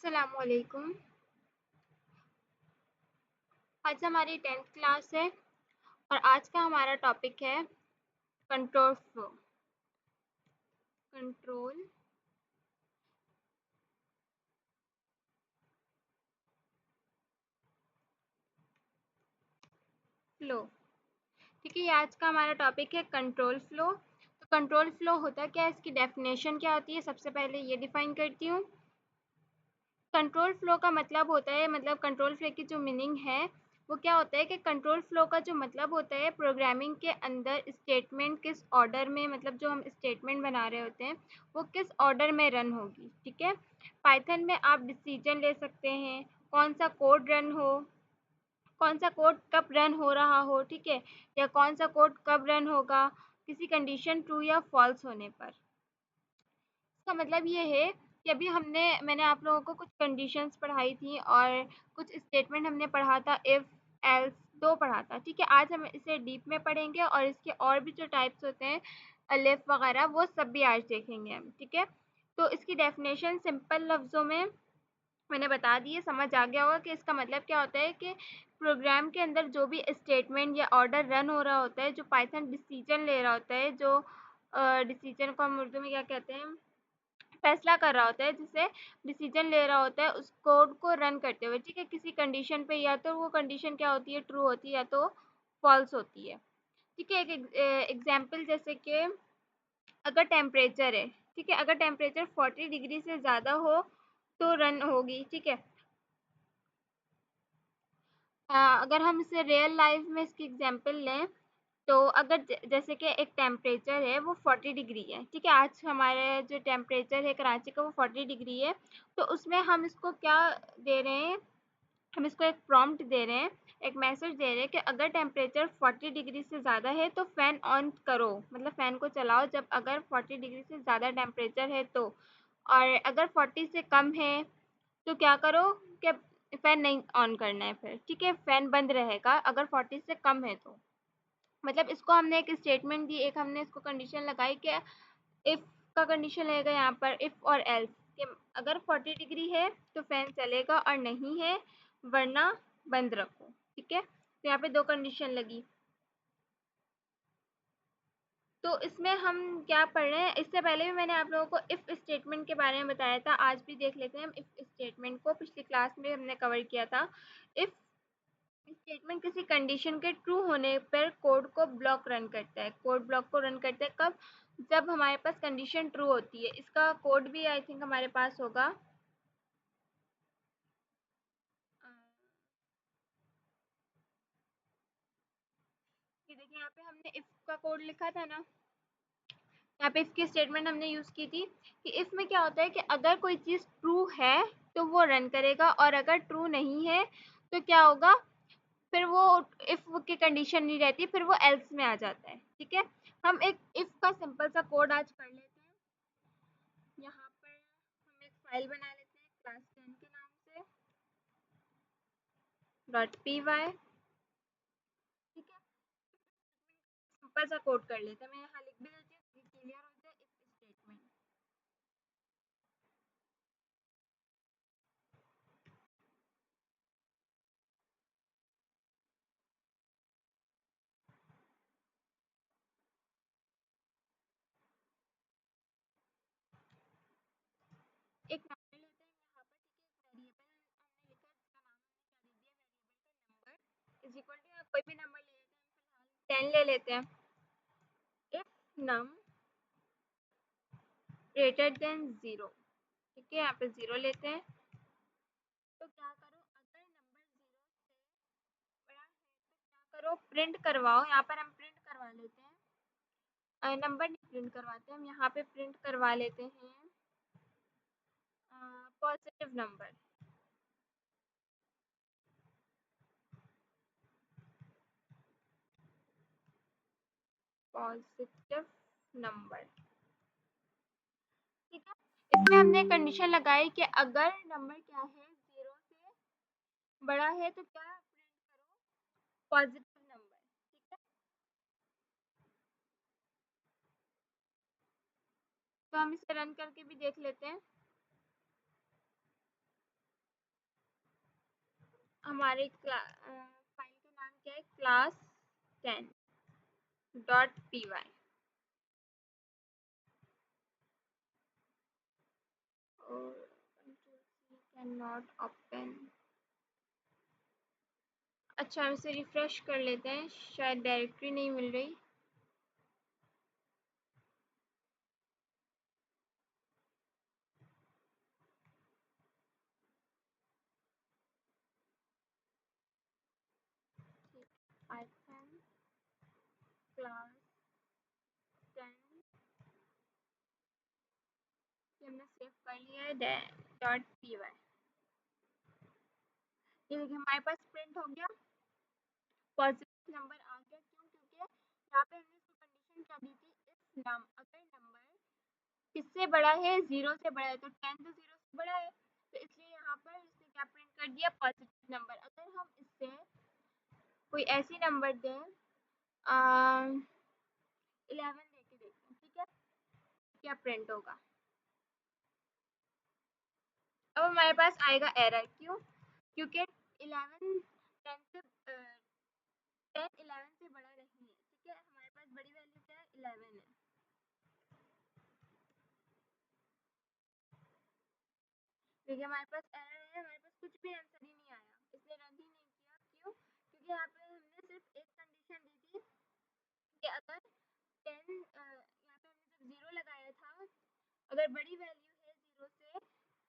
अस्सलामुअलैकुम। आज हमारी 10th क्लास है और आज का हमारा टॉपिक है कंट्रोल फ्लो। कंट्रोल फ्लो, ठीक है। ये आज का हमारा टॉपिक है कंट्रोल फ्लो। तो कंट्रोल फ्लो होता क्या है, इसकी डेफिनेशन क्या होती है, सबसे पहले ये डिफाइन करती हूँ। कंट्रोल फ्लो का मतलब होता है, मतलब कंट्रोल फ्लो की जो मीनिंग है वो क्या होता है कि कंट्रोल फ्लो का जो मतलब होता है प्रोग्रामिंग के अंदर स्टेटमेंट किस ऑर्डर में, मतलब जो हम स्टेटमेंट बना रहे होते हैं वो किस ऑर्डर में रन होगी, ठीक है। पाइथन में आप डिसीजन ले सकते हैं कौन सा कोड रन हो, कौन सा कोड कब रन हो रहा हो, ठीक है, या कौन सा कोड कब रन होगा किसी कंडीशन ट्रू या फॉल्स होने पर। इसका मतलब ये है कि अभी मैंने आप लोगों को कुछ कंडीशंस पढ़ाई थी और कुछ स्टेटमेंट हमने पढ़ा था, इफ़ एल्स दो पढ़ा था, ठीक है। आज हम इसे डीप में पढ़ेंगे और इसके और भी जो टाइप्स होते हैं अलिफ वगैरह वो सब भी आज देखेंगे हम, ठीक है। तो इसकी डेफिनेशन सिंपल लफ्ज़ों में मैंने बता दी है, समझ आ गया होगा कि इसका मतलब क्या होता है कि प्रोग्राम के अंदर जो भी स्टेटमेंट या ऑर्डर रन हो रहा होता है, जो पाइथन डिसीजन ले रहा होता है, जो डिसीजन को हम उर्दू में क्या कहते हैं, फैसला कर रहा होता है, जिसे डिसीजन ले रहा होता है उस कोड को रन करते हुए, ठीक है, किसी कंडीशन पे, या तो वो कंडीशन क्या होती है, ट्रू होती है या तो फॉल्स होती है, ठीक है। एक एग्जांपल जैसे कि अगर टेम्परेचर है, ठीक है, अगर टेम्परेचर 40 डिग्री से ज़्यादा हो तो रन होगी, ठीक है। अगर हम इसे रियल लाइफ में इसकी एग्जांपल लें तो अगर जैसे कि एक टेम्परेचर है वो 40 डिग्री है, ठीक है, आज हमारे जो टेम्परेचर है कराची का वो 40 डिग्री है, तो उसमें हम इसको क्या दे रहे हैं, हम इसको एक प्रॉम्प्ट दे रहे हैं, एक मैसेज दे रहे हैं कि अगर टेम्परेचर 40 डिग्री से ज़्यादा है तो फ़ैन ऑन करो, मतलब फ़ैन को चलाओ जब अगर 40 डिग्री से ज़्यादा टेम्परेचर है तो, और अगर 40 से कम है तो क्या करो कि फ़ैन नहीं ऑन करना है फिर, ठीक है, फ़ैन बंद रहेगा अगर 40 से कम है तो। मतलब इसको हमने एक स्टेटमेंट दी, एक हमने इसको कंडीशन लगाई कि इफ़ का कंडीशन रहेगा यहाँ पर, इफ़ और एल्स कि अगर 40 डिग्री है तो फ़ैन चलेगा और नहीं है वरना बंद रखो, ठीक है। तो यहाँ पे दो कंडीशन लगी। तो इसमें हम क्या पढ़ रहे हैं, इससे पहले भी मैंने आप लोगों को इफ़ स्टेटमेंट के बारे में बताया था, आज भी देख लेते हैं हम इफ़ स्टेटमेंट को, पिछली क्लास में हमने कवर किया था। इफ़ स्टेटमेंट किसी कंडीशन के ट्रू होने पर कोड को ब्लॉक रन करता है, कोड ब्लॉक को रन करता है कब, जब हमारे पास कंडीशन ट्रू होती है। इसका कोड भी आई थिंक हमारे पास होगा, कि देखिए यहाँ पे हमने इफ़ का कोड लिखा था ना, यहाँ पे इफ़ की स्टेटमेंट हमने यूज़ की थी कि इफ़ में क्या होता है कि अगर कोई चीज़ ट्रू है तो वो रन करेगा और अगर ट्रू नहीं है तो क्या होगा, फिर वो इफ़ की कंडीशन नहीं रहती, फिर वो एल्स में आ जाता है, ठीक है। हम एक इफ़ का सिंपल सा कोड आज पढ़ लेते हैं। यहाँ पर हम एक फाइल बना लेते हैं क्लास 10 के नाम से .py, ठीक है। सिंपल सा कोड कर लेते हैं, मैं यहाँ लिख भी देती हूँ क्लियर हो जाए इफ स्टेटमेंट। एक नंबर लेते हैं यहाँ पर, ठीक है, एक वेरिएबल हमने लिखा जिसका नाम हमने क्या दे दिया, वेरिएबल का नंबर इज इक्वल टू, कोई भी नंबर ले लेते हैं, हम फिलहाल 10 ले लेते हैं। इफ नम ग्रेटर देन 0, ठीक है, यहाँ पे 0 लेते हैं, तो क्या करो अगर नंबर 0 से बड़ा है तो क्या करो प्रिंट करवाओ, यहाँ पर हम प्रिंट करवा लेते हैं, नंबर नहीं प्रिंट करवाते हम यहाँ पे प्रिंट करवा लेते हैं पॉजिटिव नंबर, पॉजिटिव नंबर, ठीक है। इसमें हमने कंडीशन लगाई कि अगर नंबर क्या है 0 से बड़ा है तो क्या प्रिंट करो, पॉजिटिव नंबर, ठीक है। तो हम इसे रन करके भी देख लेते हैं। हमारे फाइल का नाम क्या है, class10.py। और कैन नॉट ओपन। अच्छा, हम इसे रिफ्रेश कर लेते हैं, शायद डायरेक्टरी नहीं मिल रही। पाइथन क्लास 10 हमने सेव कर लिया है .py। ये देखिए हमारे पास प्रिंट हो गया, पॉजिटिव नंबर आ गया। क्यों? क्योंकि यहाँ पे हमने इसको कंडीशन क्या दी थी, इस नाम अगर नंबर किससे बड़ा है, 0 से बड़ा है, तो 10 तो 0 से बड़ा है, तो इसलिए यहाँ पर इसने क्या प्रिंट कर दिया, पॉजिटिव नंबर। अगर हम इससे कोई ऐसी नंबर दें 11 देके देखते हैं, ठीक है, क्या प्रिंट होगा। अब हमारे पास आएगा एरर। क्यों? क्योंकि 11 10 से 10 11 से बड़ा नहीं है, ठीक है, हमारे पास बड़ी वैल्यू क्या है, 11 है। देखिए हमारे पास एरर है, हमारे पास कुछ भी आंसर ही नहीं आया, इसने रन ही नहीं किया। क्यों? क्योंकि यहाँ पे हमने सिर्फ एक कंडीशन दी थी कि अगर 10 यहाँ पे हमने जब 0 लगाया था, अगर बड़ी वैल्यू है 0 से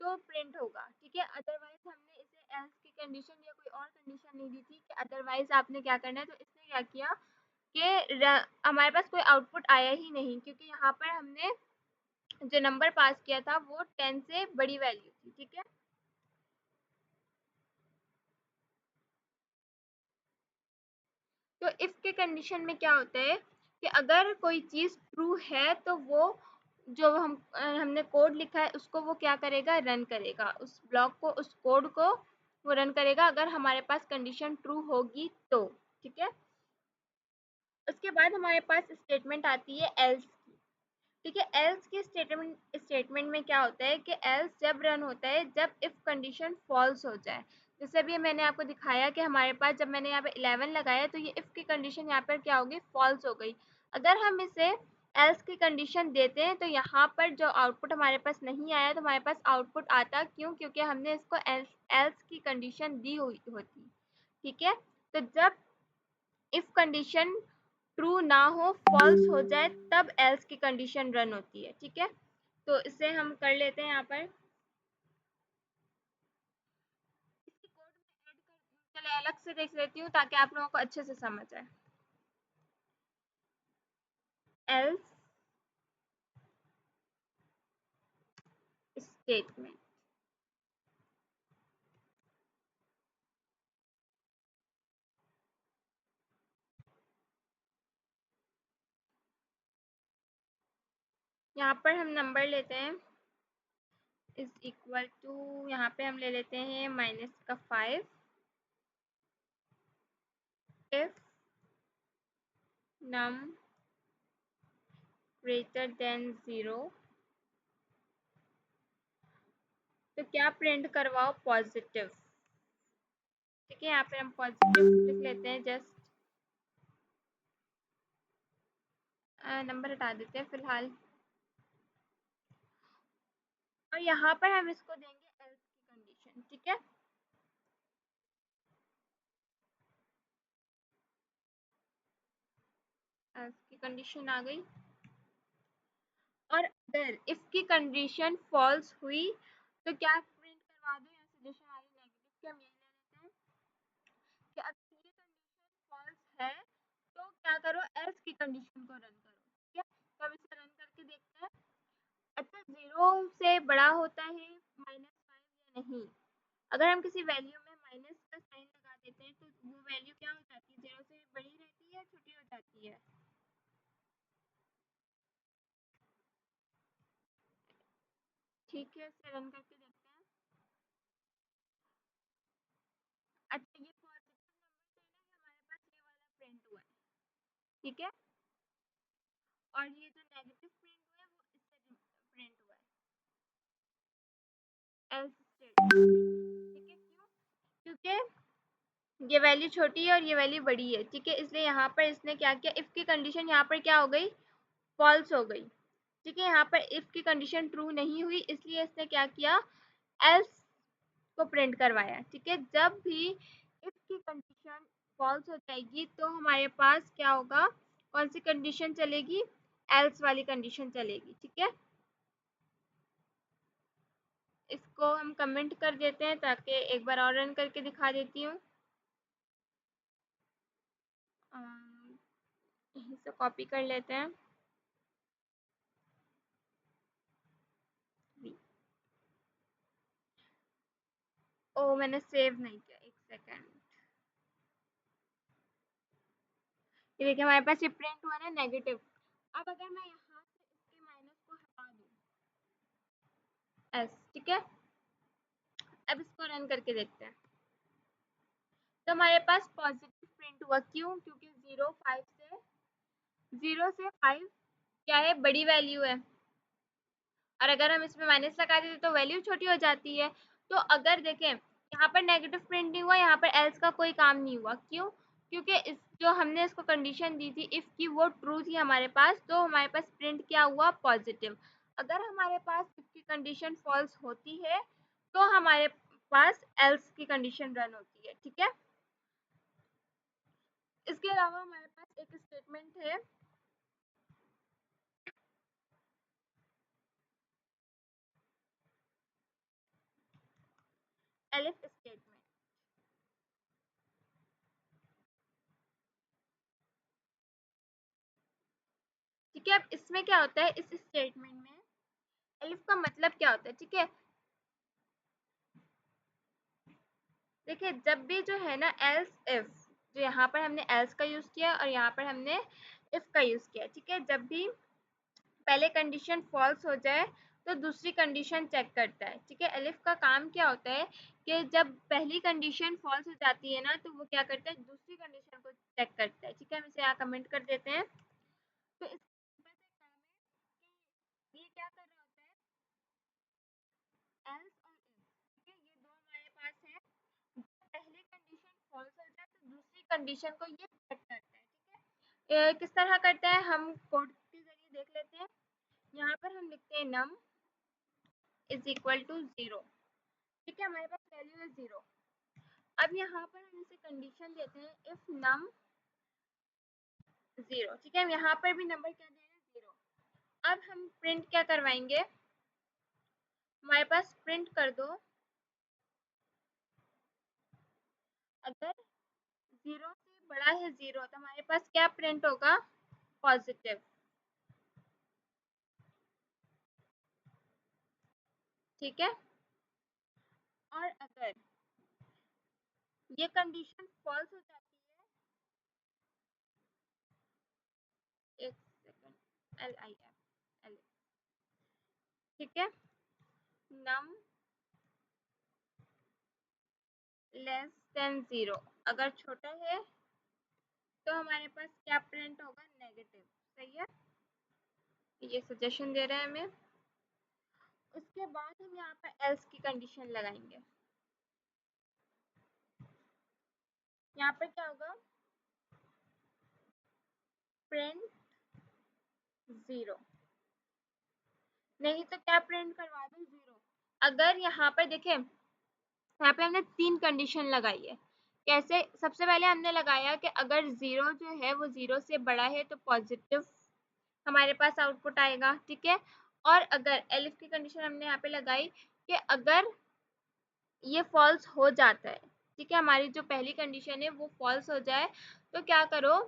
तो प्रिंट होगा, ठीक है। अदरवाइज हमने इसे एल्स की कंडीशन या कोई और कंडीशन नहीं दी थी कि अदरवाइज आपने क्या करना है। तो इसने क्या किया कि हमारे पास कोई आउटपुट आया ही नहीं, क्योंकि यहाँ पर हमने जो नंबर पास किया था वो 10 से बड़ी वैल्यू थी, ठीक है। तो इफ के कंडीशन में क्या होता है कि अगर कोई चीज़ ट्रू है तो वो जो हमने कोड लिखा है उसको वो क्या करेगा, रन करेगा, उस ब्लॉक को, उस कोड को वो रन करेगा, अगर हमारे पास कंडीशन ट्रू होगी तो, ठीक है। उसके बाद हमारे पास स्टेटमेंट आती है एल्स की, ठीक है। एल्स के स्टेटमेंट में क्या होता है कि एल्स जब रन होता है जब इफ कंडीशन फॉल्स हो जाए। जैसे अभी मैंने आपको दिखाया कि हमारे पास जब मैंने यहाँ पे 11 लगाया तो ये इफ की कंडीशन यहाँ पर क्या होगी, फॉल्स हो गई। अगर हम इसे एल्स की कंडीशन देते हैं तो यहाँ पर जो आउटपुट हमारे पास नहीं आया, तो हमारे पास आउटपुट आता क्यों, क्योंकि हमने इसको एल्स की कंडीशन दी हुई होती, ठीक है। तो जब इफ कंडीशन ट्रू ना हो, फॉल्स हो जाए, तब एल्स की कंडीशन रन होती है, ठीक है। तो इसे हम कर लेते हैं यहाँ पर, इसकी कोड में ऐड कर, चले अलग से देख लेती हूँ ताकि आप लोगों को अच्छे से समझ आए। एल्स स्टेटमेंट, यहाँ पर हम नंबर लेते हैं इज इक्वल टू, यहाँ पे हम ले लेते हैं माइनस का 5, इफ नम ग्रेटर देन 0, तो क्या प्रिंट करवाओ, पॉजिटिव, ठीक है। यहाँ पे हम पॉजिटिव लिख लेते हैं, जस्ट नंबर हटा देते हैं फिलहाल, और यहाँ पर हम इसको देंगे एल्स की कंडीशन, ठीक है। एल्स की कंडीशन आ गई, और अगर इफ की कंडीशन फॉल्स हुई तो क्या प्रिंट करवा दो, यहाँ सजेशन आ रही नेगेटिव के, हम यही ले लेते हैं कि अगर ये कंडीशन फॉल्स है तो क्या करो, एल्स की कंडीशन को रन करो, ठीक है। तो हम इसे रन करके देखते हैं। अच्छा, 0 से बड़ा होता है -5 या नहीं। अगर हम किसी वैल्यू में माइनस का साइन लगा देते हैं तो वो वैल्यू क्या हो जाती है, 0 से बड़ी रहती है या छोटी हो जाती है। ठीक है, इसे रन करके देखते हैं। अच्छा, ये पॉजिटिव नंबर से ना हमारे पास ये वाला प्रिंट हुआ है, ठीक है। और ये जो नेगेटिव प्रिंट हुआ है वो इससे प्रिंट हुआ है, एल्स स्टेटमेंट, ठीक है। क्यों? क्योंकि ये वैल्यू छोटी है और ये वैल्यू बड़ी है, ठीक है। इसलिए यहाँ पर इसने क्या किया, इफ की कंडीशन यहाँ पर क्या हो गई, फॉल्स हो गई, ठीक है। यहाँ पर इफ की कंडीशन ट्रू नहीं हुई, इसलिए इसने क्या किया, एल्स को प्रिंट करवाया, ठीक है। जब भी इफ की कंडीशन फॉल्स हो जाएगी तो हमारे पास क्या होगा, कौन सी कंडीशन चलेगी, एल्स वाली कंडीशन चलेगी, ठीक है। इसको हम कमेंट कर देते हैं ताकि एक बार और रन करके दिखा देती हूँ। यहीं से कॉपी कर लेते हैं। ओ मैंने सेव नहीं किया, एक सेकेंड। ये देखिए हमारे पास ये प्रिंट हुआ ना नेगेटिव। अब अगर मैं यहाँ से इसके माइनस को हटा दूँ एस, ठीक है। अब इसको रन करके देखते हैं तो हमारे पास पॉजिटिव प्रिंट हुआ, क्यों, क्योंकि 0 से 5 क्या है, बड़ी वैल्यू है। और अगर हम इसमें माइनस लगा देते तो वैल्यू छोटी हो जाती है। तो अगर देखें यहाँ पर नेगेटिव प्रिंट नहीं हुआ, यहाँ पर एल्स का कोई काम नहीं हुआ, क्यों, क्योंकि इस जो हमने इसको कंडीशन दी थी इफ की वो ट्रू थी हमारे पास, तो हमारे पास प्रिंट क्या हुआ, पॉजिटिव। अगर हमारे पास इफ की कंडीशन फॉल्स होती है तो हमारे पास एल्स की कंडीशन रन होती है, ठीक है। इसके अलावा हमारे पास एक स्टेटमेंट है एलिफ स्टेटमेंट, ठीक है। अब इसमें क्या होता है, इस स्टेटमेंट में एलिफ का मतलब क्या होता है, ठीक है। देखिए जब भी जो है ना एल्स इफ, जो यहाँ पर हमने एल्स का यूज किया और यहाँ पर हमने इफ का यूज किया, ठीक है। जब भी पहले कंडीशन फॉल्स हो जाए तो दूसरी कंडीशन चेक करता है, ठीक है। एलिफ का काम क्या होता है कि जब पहली कंडीशन फॉल्स हो जाती है ना तो वो क्या करता है, दूसरी कंडीशन को चेक करता है, ठीक है। हम इसे यहाँ कमेंट कर देते हैं। तो इसका सिंपल सा काम है कि ये क्या कर रहा होता है, एल्स और इफ, ठीक है, ये दो हमारे पास है। पहली कंडीशन फॉल्स हो जाए तो दूसरी कंडीशन को ये चेक करता है, ठीक है। किस तरह करता है हम कोड के जरिए देख लेते हैं। यहाँ पर हम लिखते हैं नम इज इक्वल टू 0, ठीक है। हमारे पास वैल्यू है 0। अब यहाँ पर हम इसे कंडीशन देते हैं इफ नम 0, ठीक है। हम यहाँ पर भी नंबर क्या दे रहे हैं, 0। अब हम प्रिंट क्या करवाएंगे, हमारे पास प्रिंट कर दो अगर 0 से बड़ा है 0 तो हमारे पास क्या प्रिंट होगा, पॉजिटिव, ठीक है। और अगर ये कंडीशन फॉल्स हो जाती है, एक second, L I F L, ठीक है। नम लेस देन 0, अगर छोटा है तो हमारे पास क्या प्रिंट होगा, नेगेटिव, सही है। ये सजेशन दे रहा है हमें। उसके बाद हम यहाँ पर एल्स की कंडीशन लगाएंगे। यहाँ पर क्या होगा, प्रिंट 0, नहीं तो क्या प्रिंट करवा दो, 0। अगर यहाँ पर देखें, यहाँ पे हमने 3 कंडीशन लगाई है। कैसे, सबसे पहले हमने लगाया कि अगर 0 जो है वो 0 से बड़ा है तो पॉजिटिव हमारे पास आउटपुट आएगा, ठीक है। और अगर एलिफ की कंडीशन हमने यहाँ पे लगाई कि अगर ये फॉल्स हो जाता है, ठीक है, हमारी जो पहली कंडीशन है वो फॉल्स हो जाए तो क्या करो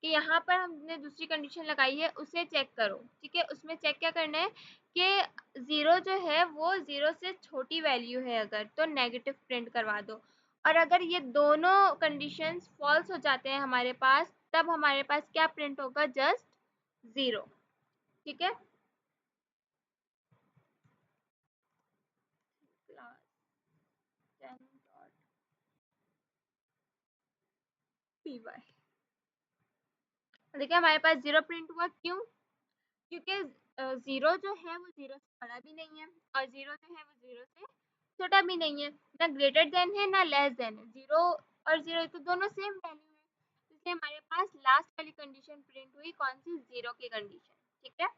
कि यहाँ पर हमने दूसरी कंडीशन लगाई है उसे चेक करो, ठीक है। उसमें चेक क्या करना है कि 0 जो है वो 0 से छोटी वैल्यू है अगर, तो नेगेटिव प्रिंट करवा दो। और अगर ये दोनों कंडीशंस फॉल्स हो जाते हैं हमारे पास, तब हमारे पास क्या प्रिंट होगा, जस्ट 0, ठीक है। देखिए हमारे पास 0 प्रिंट हुआ, क्यों, क्योंकि 0 जो है वो 0 से बड़ा भी नहीं है और 0 जो है वो 0 से छोटा भी नहीं है। ना ग्रेटर देन है ना लेस देन है, 0 और 0 तो दोनों सेम वैल्यू है, इसलिए हमारे पास लास्ट वाली कंडीशन प्रिंट हुई कौन सी, 0 की कंडीशन। ठीक है,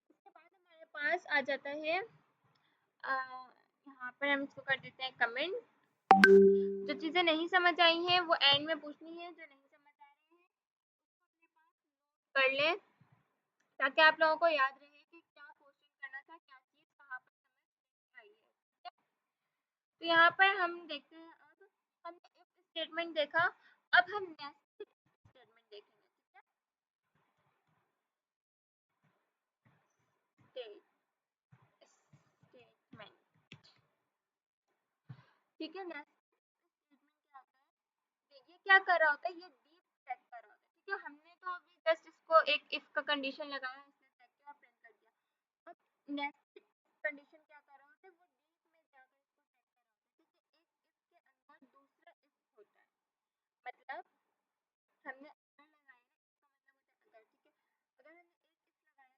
उसके बाद हमारे पास आ जाता है यहाँ पर हम इसको कर देते हैं कमेंट। जो चीज़ें नहीं समझ आई हैं वो एंड में पूछनी है, जो नहीं समझ आ रहे हैं कर लें, ताकि आप लोगों को याद रहे कि क्या क्वेश्चन करना था, क्या चीज़ कहाँ पर समझ आई है। तो यहाँ पर हम देखते हैं, अब हमने इफ स्टेटमेंट देखा, अब हम नेस्टेड स्टेटमेंट देखेंगे। ठीक है, स्टेटमेंट, ठीक है, नेस्टेड स्टेटमेंट क्या होता है, ये क्या कर रहा होता है, ये डीप चेक कर रहा होता है। ठीक है, हमने तो अभी जस्ट इसको एक इफ का कंडीशन लगाया, इसने चेक किया, प्रिंट कर दिया। अब नेक्स्ट कंडीशन क्या कर रहा होता है, वो डीप में जाकर इसको चेक कर रहा होता है। ठीक है, एक इफ के अंदर दूसरा इफ होता है, मतलब हमने अगर लगाया ना, इसका मतलब होता है अगर। ठीक है, अगर हमने एक इफ लगाया ना,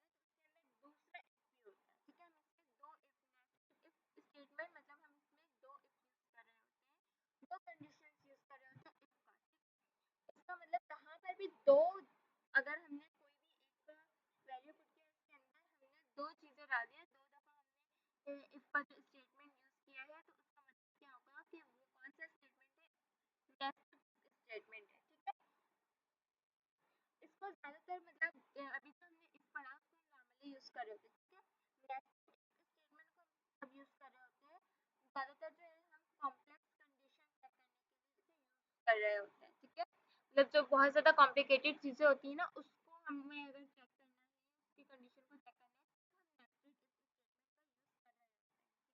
तो उसके अंदर दूसरा इफ भी होता है। ठीक है, हम इसमें दो इफ स्टेटमेंट, मतलब हम इसमें दो इफ यूज कर रहे होते हैं, दो कंडीशंस यूज कर रहे होते हैं इफ का। इसका मतलब कहाँ पर भी दो, अगर हमने कोई भी एक वैल्यू पुट किया, इसके अंदर हमने दो चीज़ें डाली हैं, दो दफ़ा हमने इफ का जो स्टेटमेंट यूज़ किया है, तो उसका मतलब क्या होगा कि वो कौन सा स्टेटमेंट है, नेस्टेड स्टेटमेंट है। ठीक है, इसको ज़्यादातर मतलब अभी तो हमने इफ पढ़ा, उसको नॉर्मली यूज़ कर रहे होते हैं। ठीक है, नेस्टेड स्टेटमेंट को हम कब यूज़ कर रहे होते हैं, ज़्यादातर जो है हम कॉम्प्लेक्स कंडीशन चेक करने के लिए इसे यूज़ कर रहे होते हैं। ठीक है, मतलब जो बहुत ज़्यादा कॉम्प्लिकेटेड चीज़ें होती हैं ना, उसको हमें अगर चेक करना है, उसकी कंडीशन को चेक करना है, तो हम नेस्टेड स्टेटमेंट का यूज़ कर रहे होते हैं। ठीक है,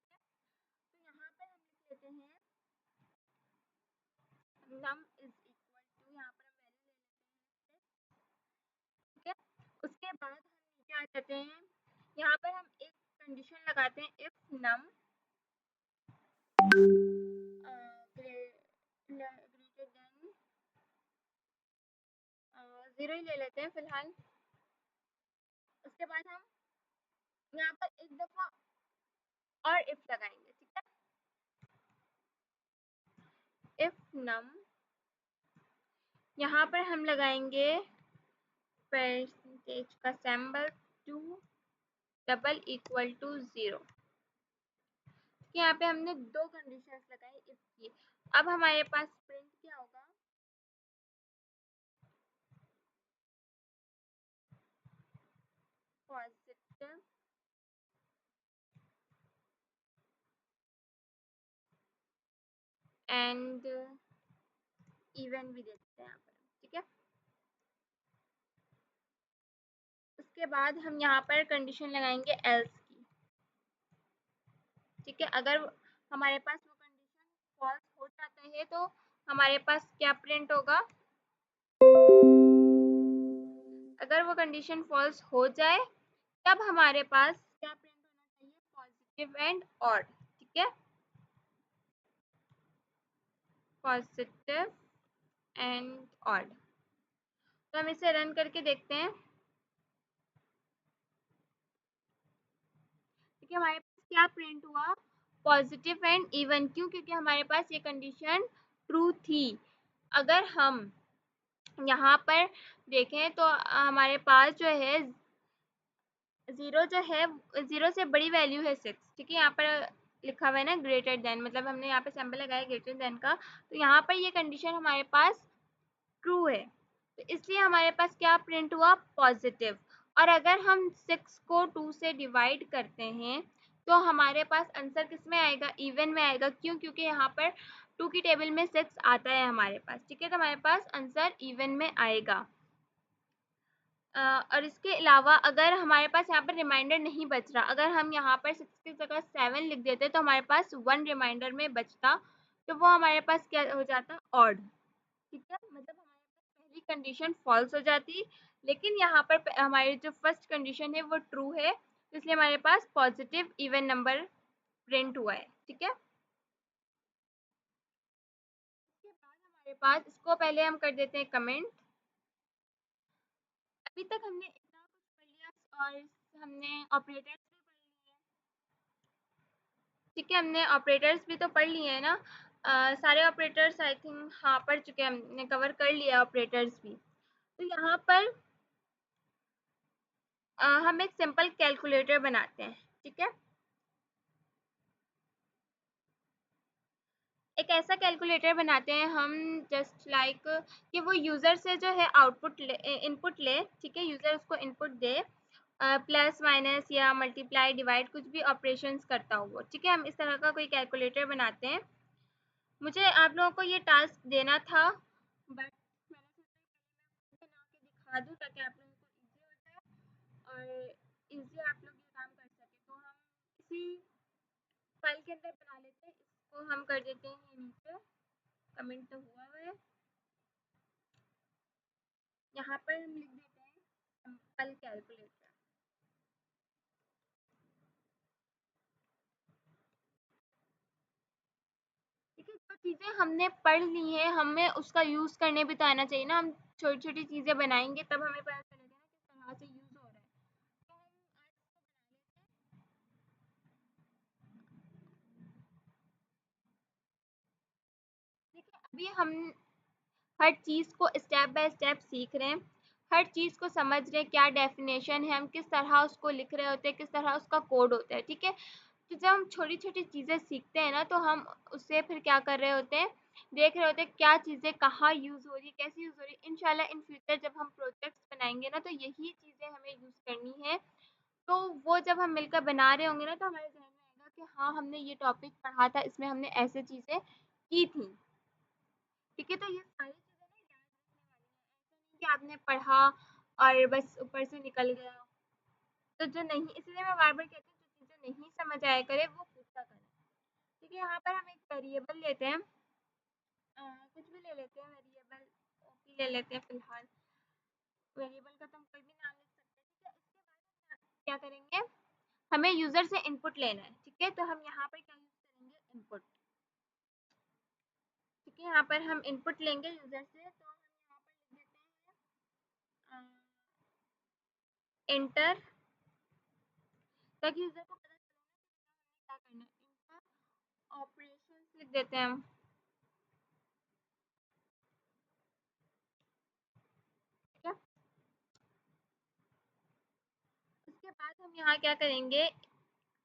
तो यहाँ पर हम लिख लेते हैं num इज इक्वल टू, यहाँ पर हम वैल्यू ले लेते हैं। ठीक है, उसके बाद हम नीचे आ जाते हैं, यहाँ पर हम एक कंडीशन लगाते हैं, इफ नम ग्रेटर देन 0 ही ले लेते हैं फिलहाल। उसके बाद हम यहाँ पर एक दफ़ा और इफ लगाएंगे। ठीक है, इफ नम, यहाँ पर हम लगाएंगे परसेंटेज का सिंबल 2 डबल इक्वल टू 0। यहाँ पे हमने दो कंडीशंस लगाई इफ की। अब हमारे पास प्रिंट क्या होगा, पॉजिटिव एंड इवन भी देते हैं यहाँ पर। ठीक है, उसके बाद हम यहाँ पर कंडीशन लगाएंगे एल्स की। ठीक है, अगर हमारे पास वो कंडीशन फॉल्स हो जाता है, तो हमारे पास क्या प्रिंट होगा, अगर वो कंडीशन फॉल्स हो जाए, तब हमारे पास क्या प्रिंट होना चाहिए, पॉजिटिव एंड ऑड। ठीक है, पॉजिटिव एंड ऑड। तो हम इसे रन करके देखते हैं। ठीक है, हमारे पास क्या प्रिंट हुआ, पॉजिटिव एंड इवन। क्यों, क्योंकि हमारे पास ये कंडीशन ट्रू थी। अगर हम यहाँ पर देखें तो हमारे पास जो है ज़ीरो, जो है ज़ीरो से बड़ी वैल्यू है 6। ठीक है, यहाँ पर लिखा हुआ है ना ग्रेटर देन, मतलब हमने यहाँ पे सैंपल लगाया ग्रेटर देन का, तो यहाँ पर ये कंडीशन हमारे पास ट्रू है, तो इसलिए हमारे पास क्या प्रिंट हुआ, पॉजिटिव। और अगर हम 6 को 2 से डिवाइड करते हैं, तो हमारे पास आंसर किस में आएगा, इवन में आएगा। क्यों, क्योंकि यहाँ पर 2 की टेबल में 6 आता है हमारे पास। ठीक है, तो हमारे पास आंसर इवन में आएगा। और इसके अलावा अगर हमारे पास यहाँ पर रिमाइंडर नहीं बच रहा, अगर हम यहाँ पर 6 की जगह 7 लिख देते, तो हमारे पास 1 रिमाइंडर में बचता, तो वो हमारे पास क्या हो जाता, ऑड। ठीक है, मतलब हमारे पास पहली कंडीशन फॉल्स हो जाती, लेकिन यहाँ पर हमारी जो फर्स्ट कंडीशन है वो ट्रू है, इसलिए हमारे पास पॉजिटिव इवन नंबर प्रिंट हुआ है। ठीक है, उसके बाद हमारे पास, इसको पहले हम कर देते हैं कमेंट। अभी तक हमने इतना कुछ पढ़ लिया और हमने ऑपरेटर्स भी पढ़ लिए। ठीक है, हमने ऑपरेटर्स भी तो पढ़ लिए हैं ना। सारे ऑपरेटर्स आई थिंक हाँ पढ़ चुके हैं, हमने कवर कर लिया ऑपरेटर्स भी। तो यहाँ पर हम एक सिंपल कैलकुलेटर बनाते हैं। ठीक है, एक ऐसा कैलकुलेटर बनाते हैं हम, जस्ट लाइक कि वो यूज़र से जो है आउटपुट ले, इनपुट ले। ठीक है, यूज़र उसको इनपुट दे, प्लस माइनस या मल्टीप्लाई डिवाइड कुछ भी ऑपरेशंस करता हो वो। ठीक है, हम इस तरह का कोई कैलकुलेटर बनाते हैं। मुझे आप लोगों को ये टास्क देना था, बट मैंने सोचा बना के दिखा दूँ ताकि आप लोगों को ईजी हो जाए और ईजी आप लोग ये काम कर सकें। तो हम इसी फाइल के अंदर बना लेते हैं, इसको हम कर देते हैं नीचे, कमेंट तो हुआ है, यहाँ पर हम लिख देते हैं सिंपल कैलकुलेटर। ठीक है, जो चीज़ें हमने पढ़ ली हैं हमें उसका यूज़ करने भी तो आना चाहिए ना। हम छोटी छोटी चीज़ें बनाएंगे तब हमें पता चलेगा ना किस तरह से यूज़ हो रहा है। तो हम आज देखिए, अभी हम हर चीज़ को स्टेप बाय स्टेप सीख रहे हैं, हर चीज़ को समझ रहे हैं क्या डेफिनेशन है, हम किस तरह उसको लिख रहे होते हैं, किस तरह उसका कोड होता है। ठीक है, तो जब हम छोटी छोटी चीज़ें सीखते हैं ना तो हम उससे फिर क्या कर रहे होते हैं, देख रहे होते हैं क्या चीज़ें कहाँ यूज़ हो रही है, कैसे यूज़ हो रही है। इंशाल्लाह इन फ्यूचर जब हम प्रोजेक्ट्स बनाएंगे ना तो यही चीज़ें हमें यूज़ करनी है। तो वो जब हम मिलकर बना रहे होंगे ना तो हमारे जहन में आएगा कि हाँ हमने ये टॉपिक पढ़ा था, इसमें हमने ऐसे चीज़ें की थी। ठीक है, तो ये सारी चीज़ें ना याद रखने वाली हैं, ऐसा नहीं कि आपने पढ़ा और बस ऊपर से निकल गया। तो जो नहीं, इसलिए मैं बार बार कहती हूँ जो चीज़ें नहीं समझ आया करे वो पूछा करें। ठीक है, यहाँ पर हम एक वेरिएबल लेते हैं, कुछ भी ले लेते हैं वेरिएबल, ओपी ले लेते हैं फिलहाल। वेरिएबल का तो हम कोई भी नाम लिख सकते हैं। ठीक है, उसके बाद हम क्या करेंगे, हमें यूज़र से इनपुट लेना है। ठीक है, तो हम यहाँ पर क्या यूज़ करेंगे, इनपुट। ठीक है, यहाँ पर हम इनपुट लेंगे यूज़र से, तो हम यहाँ पर लिख देते हैं इंटर, ताकि यूज़र को पता चले ना कि हमें क्या करना है। इंटर ऑपरेशंस लिख देते हैं हम। ठीक है, उसके बाद हम यहाँ क्या करेंगे,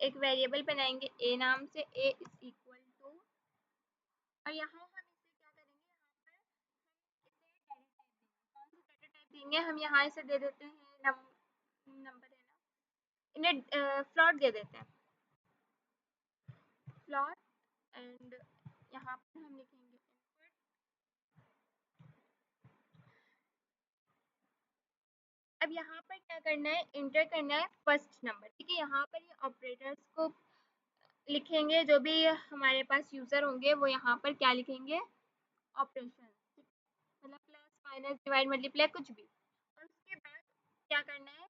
एक वेरिएबल बनाएंगे ए नाम से, ए इज इक्वल टू, और यहाँ हम इसे क्या करेंगे, यहाँ पर इसे डेटा टाइप देंगे। कौन सा डेटा टाइप देंगे, हम यहाँ इसे दे देते हैं नंबर है ना, इन्हें फ्लॉट दे देते हैं, फ्लॉट। एंड यहाँ पर हम लिखेंगे इनपुट। अब यहाँ पर क्या करना है, इंटर करना है फर्स्ट नंबर। ठीक है, यहाँ पर ये ऑपरेटर्स को लिखेंगे, जो भी हमारे पास यूज़र होंगे वो यहाँ पर क्या लिखेंगे, ऑपरेशन, मतलब प्लस माइनस डिवाइड मल्टीप्लाई कुछ भी। और उसके बाद क्या करना है,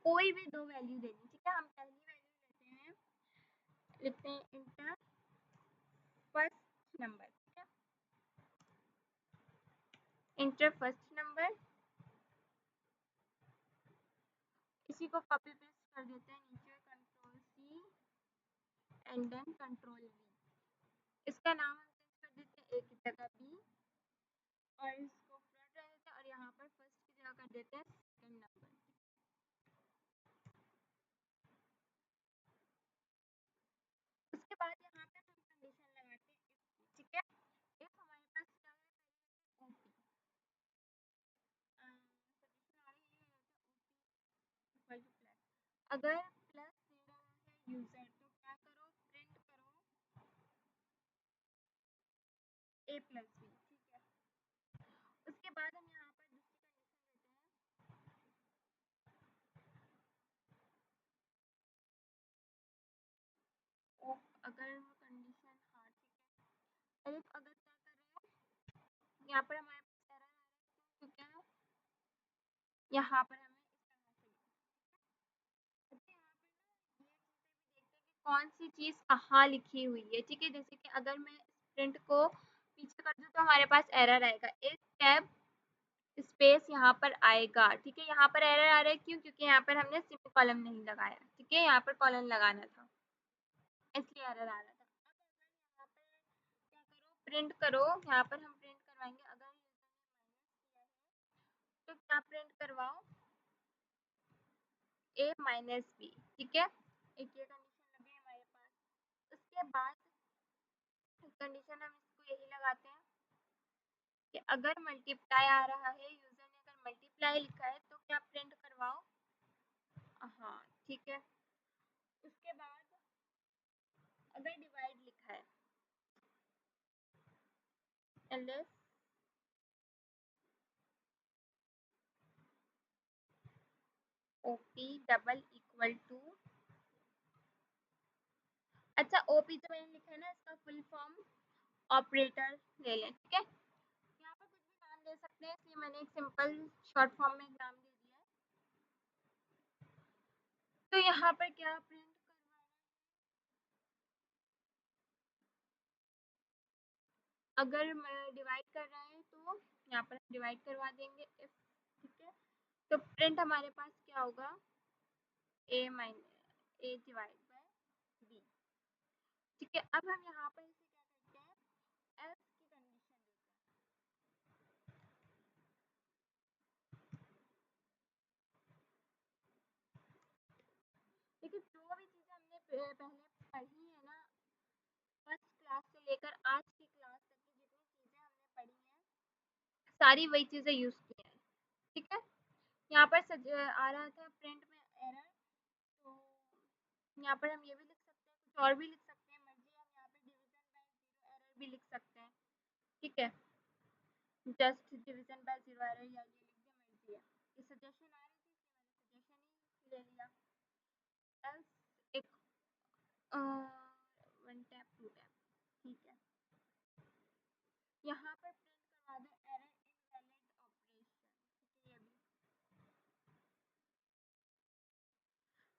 कोई भी दो वैल्यू देनी। ठीक है, हम पहली वैल्यू लेते हैं, लिखते हैं इंटर फर्स्ट नंबर। ठीक है, इंटर फर्स्ट नंबर, इसी को कॉपी पेस्ट कर देते हैं नीचे, control C and then control V. इसका नाम हम चेंज कर देते हैं ए की जगह बी, और इसको फ्रंट रख देते हैं, और यहाँ पर फर्स्ट की जगह कर देते हैं सेकंड नंबर। उसके बाद यहाँ पे हम कंडीशन लगाते हैं if। ठीक है, इफ हमारे पास क्या है, ओपी सजेशन आ रही है इक्वल टू प्लस, अगर प्लस दे रहा है यूजर तो क्या करो, प्रिंट करो ए प्लस बी। ठीक है, उसके बाद हम यहाँ पर दूसरी कंडीशन देते हैं, अगर वो कंडीशन, हाँ ठीक है, इफ अगर क्या कर रहे हैं, यहाँ पर हमारे पास एरर आ रहा है क्योंकि यहाँ पर हमें इस तरह से अच्छा, यहाँ पर ना ये चीज़ें भी देखते हैं कि कौन सी चीज़ कहाँ लिखी हुई है। ठीक है, जैसे कि अगर मैं प्रिंट को पीछे कर दूँ तो हमारे पास एरर आएगा, एक टैब स्पेस यहाँ पर आएगा। ठीक है, यहाँ पर एरर आ रहा है क्यों, क्योंकि यहाँ पर हमने सिंपल कॉलम नहीं लगाया। ठीक है, यहाँ पर कॉलम लगाना था। इसलिए एरर आ रहा था। अब अगर यहाँ पे क्या करो, प्रिंट करो, यहाँ पर हम प्रिंट करवाएंगे अगर तो क्या प्रिंट करवाओ a माइनस बी, ठीक है। एक ये कंडीशन लगी है हमारे पास। उसके बाद कंडीशन हम इसको यही लगाते हैं कि अगर मल्टीप्लाई आ रहा है, यूजर ने अगर मल्टीप्लाई लिखा है तो क्या प्रिंट करवाओ, हाँ ठीक है। उसके बाद अगर डिवाइड लिखा है, LS OP double equal to, अच्छा ओपी तो मैंने लिखा है ना, इसका फुल फॉर्म ऑपरेटर ले लें, ठीक है। यहाँ पर कुछ भी नाम दे सकते हैं, इसलिए मैंने एक सिंपल शॉर्ट फॉर्म में एक नाम दे दिया है। तो यहाँ पर क्या प्रिंट करवाना, अगर डिवाइड कर रहा है तो यहाँ पर डिवाइड करवा देंगे इफ, ठीक है। तो प्रिंट हमारे पास क्या होगा, A minus A divide by B, ठीक है। अब हम यहाँ पर इसे क्या करते हैं, एल्स की कंडीशन देते हैं। देखिए जो भी चीज़ें हमने पहले पढ़ी है ना, फर्स्ट क्लास से लेकर आज की क्लास तक की जितनी चीज़ें हमने पढ़ी हैं, सारी वही चीज़ें यूज़ की हैं, ठीक है। यहाँ पर आ रहा था प्रिंट में एरर, तो यहाँ पर हम ये भी लिख सकते हैं, कुछ और भी लिख सकते हैं, मर्जी हम यहाँ पे डिवीजन बाय जीरो एरर भी लिख सकते हैं, ठीक है। Just division by zero error या ये लिख दिया, मर्जी है। ये सजेशन आ रही थी इसलिए मैंने सजेशन ही ले लिया। एल्स एक वन टैप टू टैप, ठीक है। यहाँ पर प्रिंट करवा दो एरर इनवैलिड ऑपरेशन, ठीक है। ये भी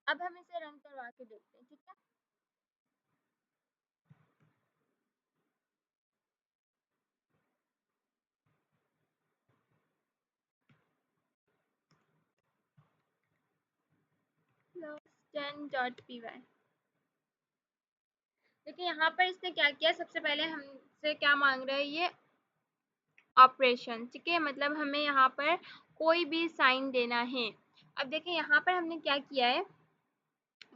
अब हम इसे रन करवा के देखते हैं, ठीक है। lost10.py, देखिए यहाँ पर इसने क्या किया, सबसे पहले हमसे क्या मांग रहा है, ये ऑपरेशन, ठीक है। मतलब हमें यहाँ पर कोई भी साइन देना है। अब देखिए यहाँ पर हमने क्या किया है,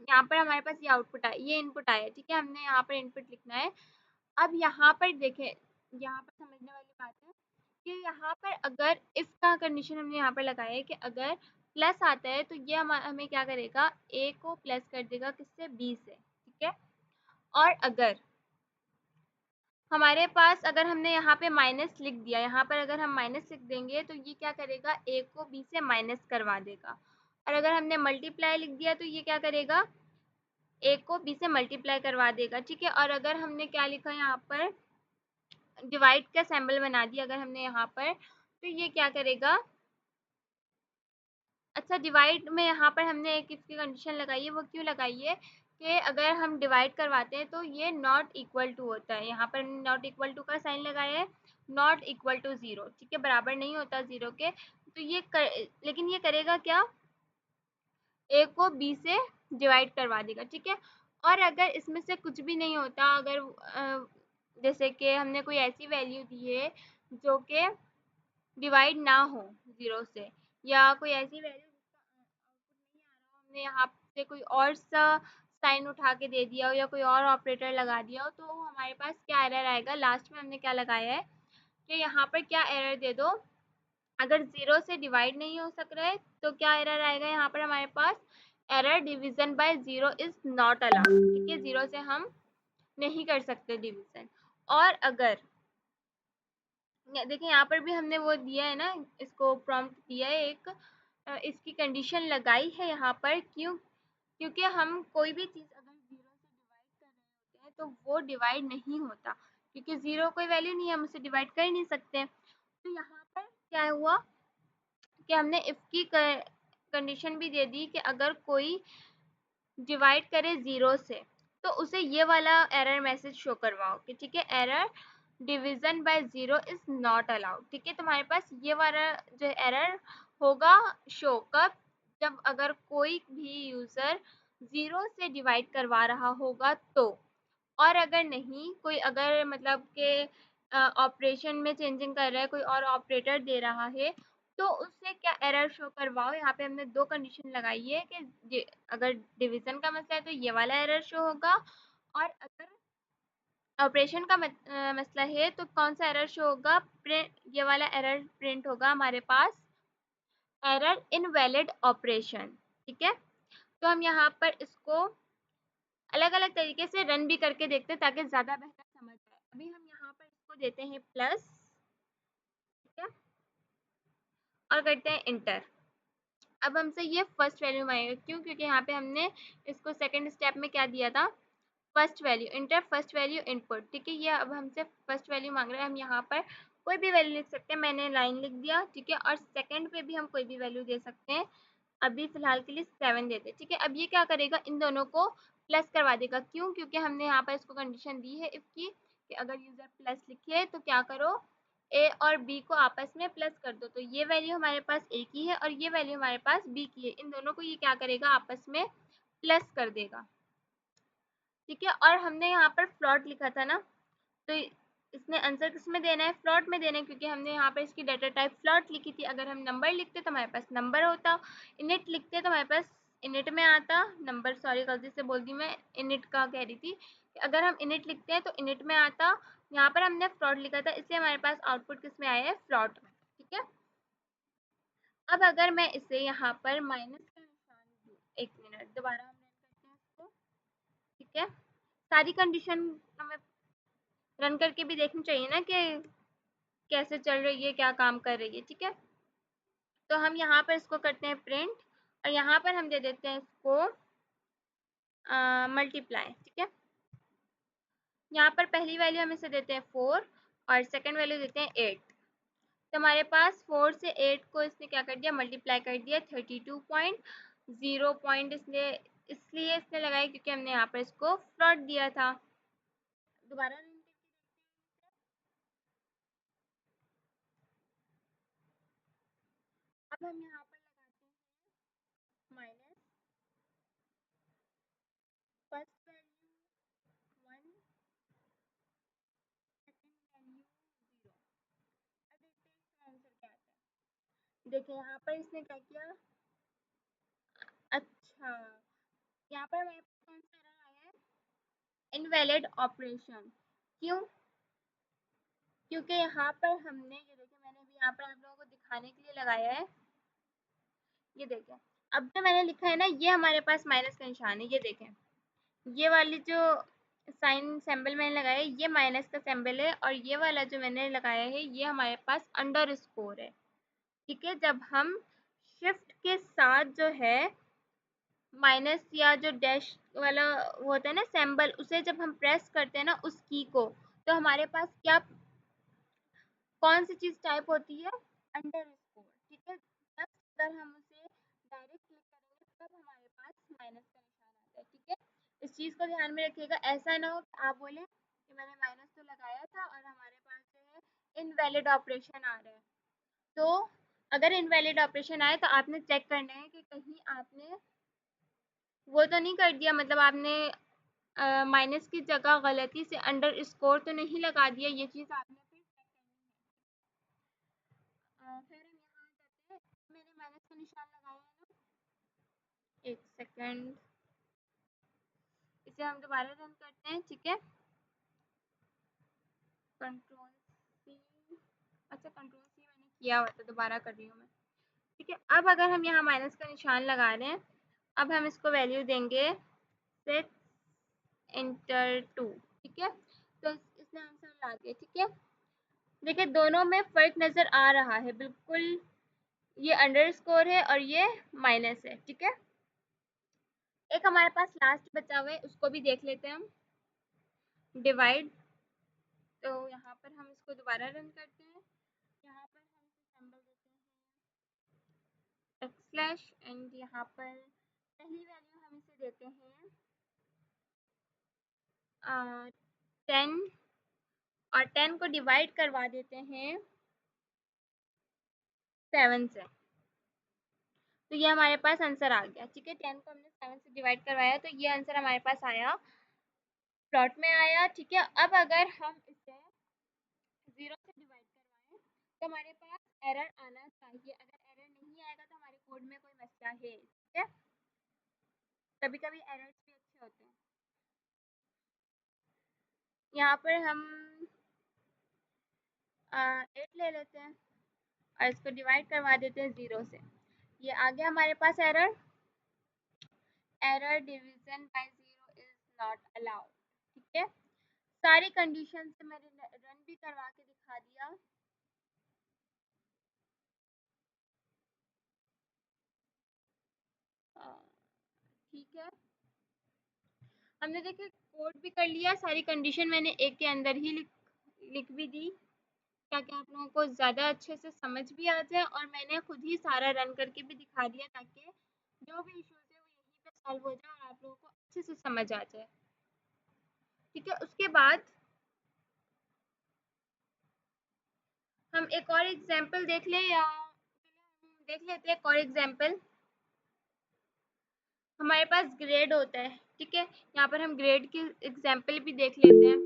यहाँ पर हमारे पास ये आउटपुट आया, ये इनपुट आया, ठीक है। हमने यहाँ पर इनपुट लिखना है। अब यहाँ पर देखें, यहाँ पर समझने वाली बात है कि यहाँ पर अगर इफ का कंडीशन हमने यहाँ पर लगाया है कि अगर प्लस आता है तो ये हमें क्या करेगा, ए को प्लस कर देगा किससे, बी से, ठीक है। और अगर हमारे पास, अगर हमने यहाँ पे माइनस लिख दिया, यहाँ पर अगर हम माइनस लिख देंगे तो ये क्या करेगा, ए को बी से माइनस करवा देगा। और अगर हमने मल्टीप्लाई लिख दिया तो ये क्या करेगा, ए को बी से मल्टीप्लाई करवा देगा, ठीक है। और अगर हमने क्या लिखा यहाँ पर, डिवाइड का सिंबल बना दिया अगर हमने यहाँ पर, तो ये क्या करेगा, अच्छा डिवाइड में यहाँ पर हमने एक इसकी कंडीशन लगाई है, वो क्यों लगाई है कि अगर हम डिवाइड करवाते हैं तो ये नॉट इक्वल टू होता है, यहाँ पर नॉट इक्वल टू का साइन लगाया है, नॉट इक्वल टू ज़ीरो, ठीक है, बराबर नहीं होता ज़ीरो के। तो ये लेकिन ये करेगा क्या, ए को बी से डिवाइड करवा देगा, ठीक है। और अगर इसमें से कुछ भी नहीं होता, अगर जैसे कि हमने कोई ऐसी वैल्यू दी है जो कि डिवाइड ना हो ज़ीरो से, या कोई ऐसी वैल्यू जिसका आउटपुट नहीं आ रहा हो, हमने यहाँ से कोई और सा साइन उठा के दे दिया हो या कोई और ऑपरेटर लगा दिया हो, तो हमारे पास क्या एरर आएगा, लास्ट में हमने क्या लगाया है कि यहाँ पर क्या एरर दे दो, अगर ज़ीरो से डिवाइड नहीं हो सक रहा है तो क्या एरर आएगा, यहाँ पर हमारे पास error division by zero is not allowed, ठीक है। ज़ीरो से हम नहीं कर सकते डिवीजन। और अगर देखिए यहाँ पर भी हमने वो दिया है ना, इसको प्रॉम्प्ट दिया है एक, इसकी कंडीशन लगाई है यहाँ पर, क्यों, क्योंकि हम कोई भी चीज़ अगर ज़ीरो से डिवाइड कर रहे होते हैं तो वो डिवाइड नहीं होता, क्योंकि ज़ीरो कोई वैल्यू नहीं है, हम उसे डिवाइड कर ही नहीं सकते। तो यहाँ पर क्या हुआ कि हमने इफ की कंडीशन भी दे दी कि अगर कोई डिवाइड करे ज़ीरो से तो उसे ये वाला एरर मैसेज शो करवाओ कि ठीक है, error division by zero is not allowed, ठीक है। तुम्हारे पास ये वाला जो एरर होगा शो कब, जब अगर कोई भी यूज़र ज़ीरो से डिवाइड करवा रहा होगा तो, और अगर नहीं कोई अगर मतलब के ऑपरेशन में चेंजिंग कर रहा है, कोई और ऑपरेटर दे रहा है, तो उससे क्या एरर शो करवाओ। यहाँ पे हमने 2 कंडीशन लगाई है कि अगर डिवीजन का मसला है तो ये वाला एरर शो होगा, और अगर ऑपरेशन का मसला है तो कौन सा एरर शो होगा, प्रिंट ये वाला एरर प्रिंट होगा हमारे पास, एरर इनवैलिड ऑपरेशन। ठीक है, तो हम यहाँ पर इसको अलग अलग तरीके से रन भी करके देखते हैं ताकि ज़्यादा बेहतर समझ आए। अभी हम यहाँ पर इसको देते हैं प्लस, ठीक है, और करते हैं इंटर। अब हमसे ये फर्स्ट वैल्यू मांगेगा, क्यों? क्योंकि यहाँ पे हमने इसको सेकंड स्टेप में क्या दिया था, first value, inter first value input. ठीक है, ये अब हमसे फर्स्ट वैल्यू मांग रहा है। हम यहाँ पर कोई भी वैल्यू लिख सकते हैं, मैंने लाइन लिख दिया। ठीक है, और सेकंड पे भी हम कोई भी वैल्यू दे सकते हैं। अभी फिलहाल के लिए 7 देते हैं। ठीक है, अब ये क्या करेगा, इन दोनों को प्लस करवा देगा। क्यों? क्योंकि हमने यहाँ पर इसको कंडीशन दी है इफ की कि अगर यूजर प्लस लिखे तो क्या करो, ए और बी को आपस में प्लस कर दो। तो ये वैल्यू हमारे पास ए की है और ये वैल्यू हमारे पास बी की है, इन दोनों को ये क्या करेगा, आपस में प्लस कर देगा। ठीक है, और हमने यहाँ पर फ्लॉट लिखा था ना, तो इसने आंसर किस में देना है, फ्लॉट में देना है, क्योंकि हमने यहाँ पर इसकी डाटा टाइप फ्लॉट लिखी थी। अगर हम नंबर लिखते तो हमारे पास नंबर होता, इनिट लिखते तो हमारे पास इनिट में आता नंबर, सॉरी गलती से बोल दी मैं, इनिट का कह रही थी कि अगर हम इनिट लिखते हैं तो इनिट में आता। यहाँ पर हमने फ्लॉट लिखा था, इसलिए हमारे पास आउटपुट किस में आया है, फ्लॉट में। ठीक है, अब अगर मैं इसे यहाँ पर माइनस का निशान दूँ, एक मिनट, दोबारा हम रन करते हैं इसको। ठीक है, सारी कंडीशन हमें रन करके भी देखनी चाहिए ना कि कैसे चल रही है, क्या काम कर रही है। ठीक है, तो हम यहाँ पर इसको करते हैं प्रिंट, और यहाँ पर हम दे देते हैं इसको मल्टीप्लाई। ठीक है, यहाँ पर पहली वैल्यू हम इसे देते हैं 4 और सेकंड वैल्यू देते हैं 8। तो हमारे पास 4 से 8 को इसने क्या कर दिया, मल्टीप्लाई कर दिया। 32.0 पॉइंट इसने इसलिए इसने लगाया क्योंकि हमने यहाँ पर इसको फ्लॉट दिया था। दोबारा अब हम यहाँ पर लगाते हैं minus first value 1, second value 0। अब देखते हैं इसका आंसर क्या आता है। देखिए यहाँ पर इसने क्या किया, अच्छा, यहाँ पर हमारे पास कौन सा एरर आया है, इनवैलिड ऑपरेशन। क्यों? क्योंकि यहाँ पर हमने ये देखिए, मैंने भी यहाँ पर आप लोगों को दिखाने के लिए लगाया है। ये देखें, अब जो मैंने लिखा है ना, ये हमारे पास माइनस का निशान है। ये देखें, ये वाली जो साइन सिंबल मैंने लगाया है ये माइनस का सिंबल है, और ये वाला जो मैंने लगाया है ये हमारे पास अंडर स्कोर है। ठीक है, जब हम शिफ्ट के साथ जो है माइनस या जो डैश वाला वो होता है ना सिंबल, उसे जब हम प्रेस करते हैं ना उस की को, तो हमारे पास क्या, कौन सी चीज़ टाइप होती है, अंडर स्कोर। ठीक है, जब अगर हम उसे डायरेक्ट क्लिक करेंगे तब हमारे पास माइनस का निशान आता है। ठीक है, इस चीज़ को ध्यान में रखिएगा, ऐसा ना हो कि आप बोले कि मैंने माइनस तो लगाया था और हमारे पास जो है इनवैलिड ऑपरेशन आ रहा है। तो अगर इनवैलिड ऑपरेशन आए तो आपने चेक करना है कि कहीं आपने वो तो नहीं कर दिया, मतलब आपने माइनस की जगह गलती से अंडर स्कोर तो नहीं लगा दिया, ये चीज़ आपने फिर चेक करनी है। फिर हम यहाँ जाते हैं, मैंने माइनस का निशान लगाया है ना, एक सेकंड, इसे हम दोबारा रन करते हैं। ठीक है, कंट्रोल सी, अच्छा कंट्रोल सी मैंने किया हुआ था, दोबारा कर रही हूँ मैं। ठीक है, अब अगर हम यहाँ माइनस का निशान लगा रहे हैं, अब हम इसको वैल्यू देंगे 6 इंटर 2। ठीक है, तो इसने आंसर ला दिया। ठीक है, देखिए दोनों में फ़र्क नज़र आ रहा है बिल्कुल, ये अंडर स्कोर है और ये माइनस है। ठीक है, एक हमारे पास लास्ट बचा हुआ है, उसको भी देख लेते हैं हम, डिवाइड। तो यहाँ पर हम इसको दोबारा रन करते हैं, यहाँ पर हम इसे सिंबल देते हैं एक स्लैश, एंड यहाँ पर पहली वैल्यू हम इसे देते हैं 10, और 10 को डिवाइड करवा देते हैं 7 से। तो ये हमारे पास आंसर आ गया। ठीक है, 10 को हमने 7 से डिवाइड करवाया तो ये आंसर हमारे पास आया प्लॉट में आया, ठीक है। अब अगर हम इसे 0 से डिवाइड करवाएं तो हमारे पास एरर आना चाहिए। अगर एरर नहीं आएगा तो हमारे कोड में कोई मसला है, ठीक है। कभी कभी एरर्स भी अच्छे होते हैं। यहाँ पर हम 8 ले लेते हैं और इसको डिवाइड करवा देते हैं 0 से। ये आ गया हमारे पास error. Error division by 0 is not allowed, ठीक है। सारी कंडीशन से मैंने रन भी करवा के दिखा दिया। ठीक है, हमने देखिए कोड भी कर लिया, सारी कंडीशन मैंने एक के अंदर ही लिख भी दी ताकि आप लोगों को ज़्यादा अच्छे से समझ भी आ जाए, और मैंने खुद ही सारा रन करके भी दिखा दिया ताकि जो भी इश्यूज है वो यहीं पे सॉल्व हो जाए और आप लोगों को अच्छे से समझ आ जाए, ठीक है। उसके बाद हम एक और एग्जांपल देख लें, या देख लेते हैं एक और एग्जांपल। हमारे पास ग्रेड होता है, ठीक है। यहाँ पर हम ग्रेड की एग्जांपल भी देख लेते हैं।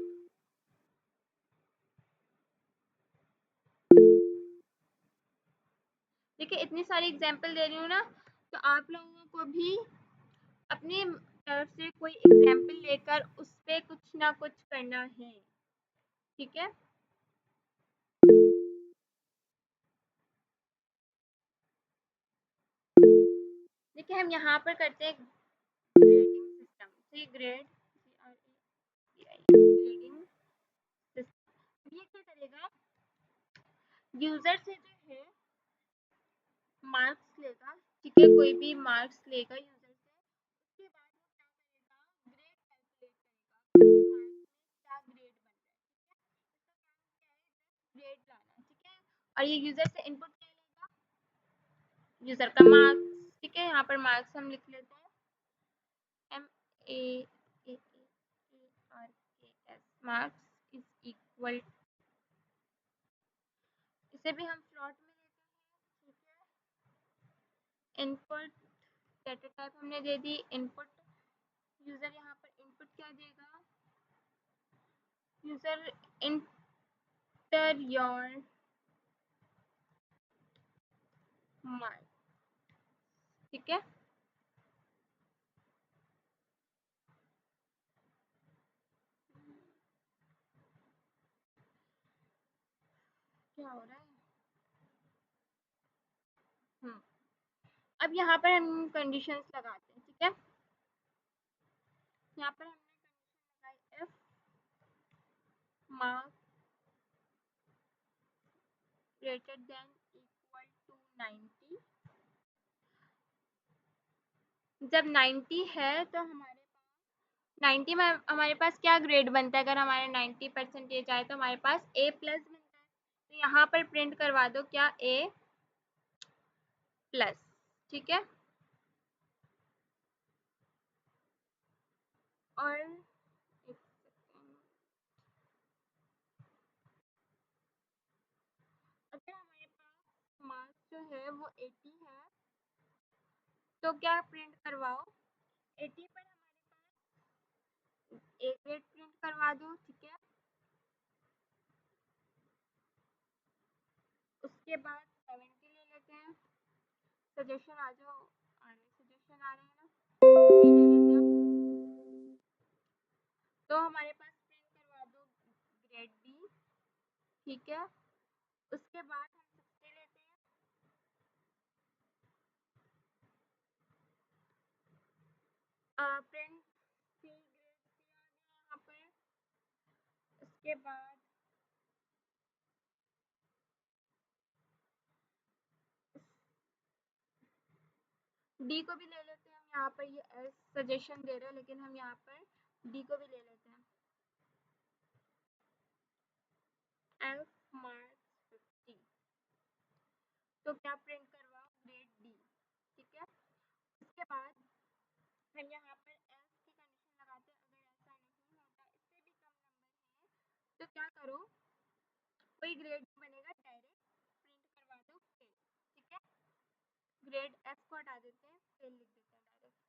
देखिए इतनी सारी एग्जांपल दे रही हूँ ना, तो आप लोगों को भी अपनी तरफ से कोई एग्जांपल लेकर उस पे कुछ ना कुछ करना है, ठीक है। देखिए हम यहाँ पर करते हैं ग्रेडिंग सिस्टम। तो ये ग्रेडिंग सिस्टम ये क्या करेगा, यूजर से जो है मार्क्स लेगा, ठीक है। कोई भी मार्क्स लेगा यूजर से, उसके बाद वो क्या करेगा, ग्रेड कैलकुलेट करेगा, मार्क्स में क्या ग्रेड बन रहा है, ग्रेड लाना, ठीक है। और ये यूजर से इनपुट क्या लेगा, यूजर का मार्क्स, ठीक है। यहाँ पर मार्क्स हम लिख लेते हैं MAARKS, मार्क्स इज इक्वल, इसे भी हम फ्लॉट में लेते हैं, ठीक है। इनपुट डेटा टाइप हमने दे दी इनपुट। यूजर यहाँ पर इनपुट क्या देगा, यूजर इंटर योर मार्क्स, ठीक है। क्या हो रहा है, हम्म। अब यहाँ पर हम कंडीशंस लगाते हैं, ठीक है। यहाँ पर हमने कंडीशन लगाई if marks greater than equal to 90। जब 90 है तो हमारे 90 में हमारे पास क्या ग्रेड बनता है, अगर हमारे 90% आए तो हमारे पास A प्लस बनता है। तो यहाँ पर प्रिंट करवा दो क्या, A प्लस, ठीक है। और एक सेकंड, अगर हमारे पास मार्क्स जो है वो 80 है तो क्या प्रिंट करवाओ, 80 पर हमारे पास A ग्रेड प्रिंट करवा दो, ठीक है। उसके बाद 70 ले लेते हैं, सजेशन आ जाओ, सजेशन आ रहे हैं ना, ये ले लेते हैं। तो हमारे पास प्रिंट करवा दो ग्रेड बी, ठीक है। उसके बाद हम सबसे लेते हैं प्रिंट सी ग्रेड सी आ गया यहाँ पर। उसके बाद डी को भी ले लेते हैं हम, यहाँ पर ये एस सजेशन दे रहे हैं लेकिन हम यहाँ पर डी को भी ले लेते हैं, एफ मार्क्स 50। तो क्या प्रिंट करवाओ, ग्रेड डी, ठीक है। उसके बाद हम यहाँ पर एल्स की कंडीशन लगाते हैं, अगर ऐसा नहीं होता, इससे भी कम नंबर है तो क्या करो, कोई ग्रेड बनेगा डायरेक्ट प्रिंट करवा दो फेल, ठीक है। ग्रेड एफ को हटा देते हैं, फेल लिख देते हैं डायरेक्ट।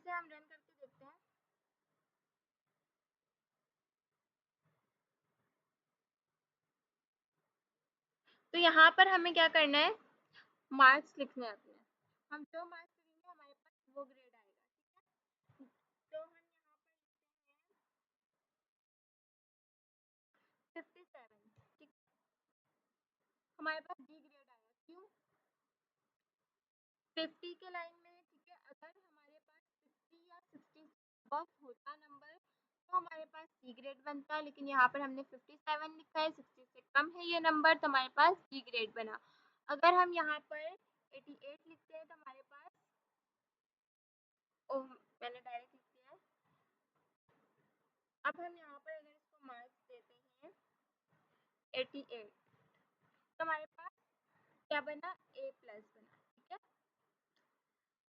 से हम रन करके देखते हैं। तो यहाँ पर हमें क्या करना है, मार्क्स लिखने हैं अपने। हम जो मार्क्स लिखेंगे हमारे पास वो ग्रेड आएगा, ठीक है। तो हम यहाँ पर लिखते हैं 57, ठीक। हमारे पास डी ग्रेड आया, क्यों? 50 के लाइन में, ठीक है, अगर हमारे पास 50 या 60 अबव होता नंबर तो हमारे पास सी ग्रेड बनता, लेकिन यहाँ पर हमने 57 लिखा है, 60 से कम है ये नंबर, तो हमारे पास डी ग्रेड बना। अगर हम यहाँ पर 88 लिखते हैं तो हमारे पास, ओह मैंने डायरेक्ट लिख दिया है। अब हम यहाँ पर अगर इसको मार्क्स देते हैं 88, तो हमारे पास क्या बना, ए प्लस बना, ठीक है।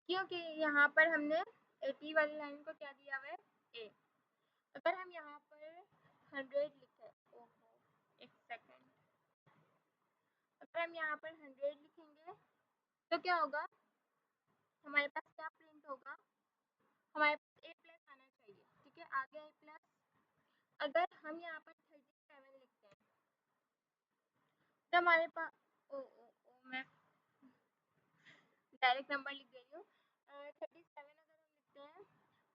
क्योंकि यहाँ पर हमने 80 वाली लाइन को क्या दिया हुआ है, ए। अगर हम यहाँ पर 100 लिखें, ओहो एक सेकेंड, अगर हम यहाँ पर 100 लिखेंगे तो क्या होगा, हमारे पास क्या प्रिंट होगा, हमारे पास ए प्लस आना चाहिए, ठीक है, आगे ए प्लस। अगर हम यहाँ पर 37 लिखते हैं तो हमारे पास, ओ ओ ओ मैं डायरेक्ट नंबर लिख रही हूँ, 37 अगर हम लिखते हैं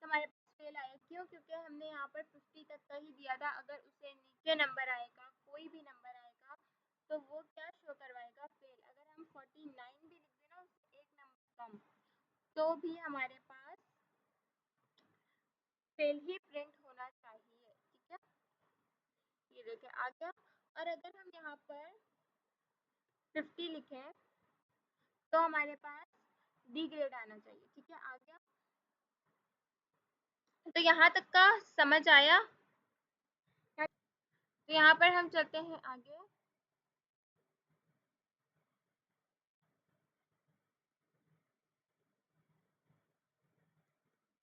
तो हमारे पास फेल आएगा, क्यों? क्योंकि हमने यहाँ पर 50 तक का ही दिया था। अगर उससे नीचे नंबर आएगा, कोई भी नंबर आएगा, तो वो क्या शो करवाएगा, फेल। अगर हम 49 भी लिख दें ना, उससे एक नंबर कम, तो भी हमारे पास फेल ही प्रिंट होना चाहिए, ठीक है। ये देखें आ गया। और अगर हम यहाँ पर 50 लिखें तो हमारे पास डी ग्रेड आना चाहिए, ठीक है, आ गया। तो यहाँ तक का समझ आया। तो यहाँ पर हम चलते हैं आगे।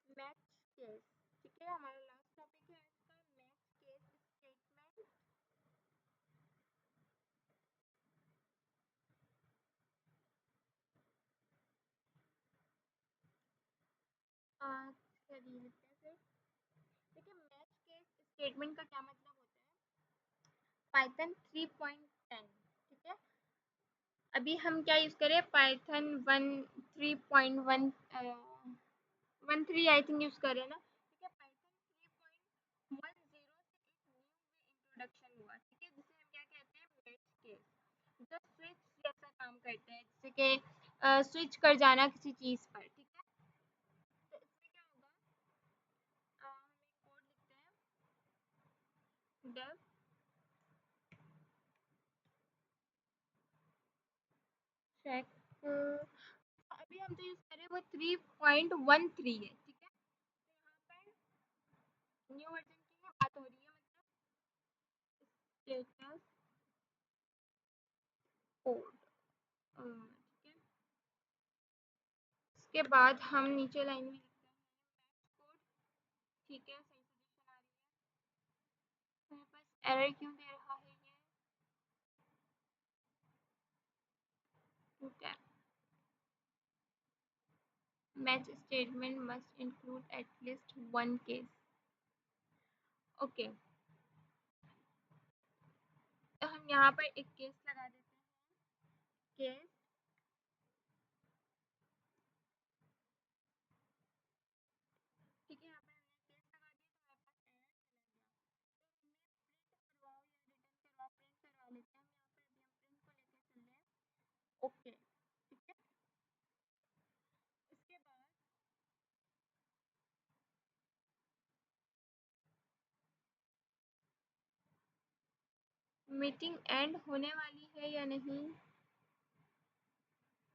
मैच केस, ठीक है, हमारा लास्ट टॉपिक है इसका, मैच केस स्टेटमेंट। चलिए लिखते हैं फिर। देखिए मैच केस स्टेटमेंट का क्या मतलब होता है, पाइथन 3.10, ठीक है। अभी हम क्या यूज़ करें, पाइथन 3.1 13 आई थिंक यूज़ करें ना, ठीक है। पाइथन 3.10 से एक न्यू इंट्रोडक्शन हुआ, ठीक है, जिसे हम क्या कहते हैं, मैच केस, जो स्विच जैसा काम करते हैं, जैसे कि स्विच कर जाना किसी चीज़ पर, ठीक है। तो इसमें क्या होगा, हम एक कोड लिखते हैं, डेव चेक, अभी हम जो यूज़ कर रहे हैं वो 3.13 है, ठीक है। तो यहाँ पर न्यू वर्जन की है बात हो रही है, मतलब स्टेटस कोड, ठीक है। इसके बाद हम नीचे लाइन में लिखते हैं मैच कोड, ठीक है, सही पोजीशन आ रही है। मेरे पास एरर क्यों दे रहा है ये, ठीक है। Match statement must include at least one case, okay. तो हम यहाँ पर एक केस लगा देते हैं, केस, ठीक है। यहाँ पर हमने केस लगा दिया तो हमारे पास एरर चला गया। तो हमें प्रिंट करवाओ या रिटर्न करवाओ, प्रिंट करवा लेते हैं हम। यहाँ पर अभी हम प्रिंट को लेके चल रहे हैं, ओके, ठीक है। इसके बाद मीटिंग एंड होने वाली है या नहीं,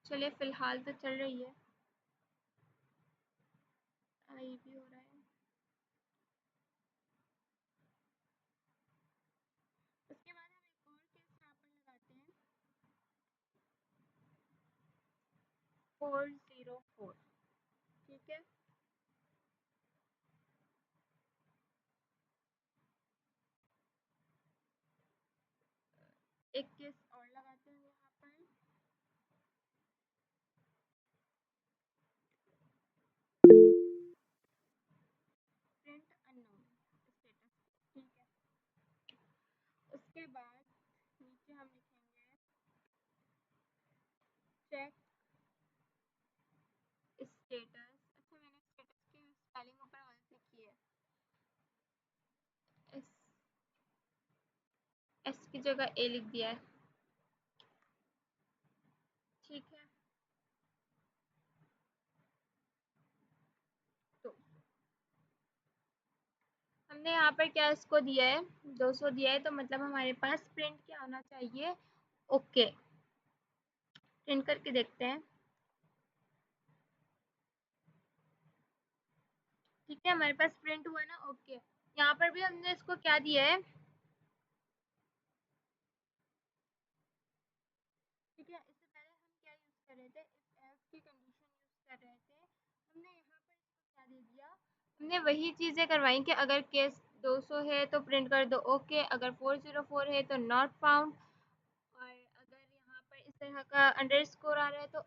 चलिए फिलहाल तो चल रही है, ये भी हो रहा है। उसके बाद हम एक और केस यहाँ पर लगाते हैं, 404, ठीक है। एक केस और लगाते हैं यहाँ पर, उसके बाद नीचे हम लिखेंगे चेक स्टेटस। अच्छा, मैंने स्टेटस की स्पेलिंग ऊपर गलती की है, एस एस की जगह ए लिख दिया है। ठीक है, तो हमने यहाँ पर क्या इसको दिया है, 200 दिया है, तो मतलब हमारे पास प्रिंट क्या होना चाहिए, ओके। प्रिंट करके देखते हैं। ठीक है, हमारे पास प्रिंट हुआ ना, ओके। यहाँ पर भी हमने इसको क्या दिया है, ठीक है। इससे पहले हम क्या यूज कर रहे थे, इफ एल्स की कंडीशन यूज कर रहे थे। हमने यहाँ पर इसको क्या दे दिया, हमने वही चीजें करवाई कि अगर केस 200 है तो प्रिंट कर दो ओके, अगर 404 है तो नॉट फाउंड, और अगर यहाँ पर इस तरह का अंडरस्कोर आ रहा है तो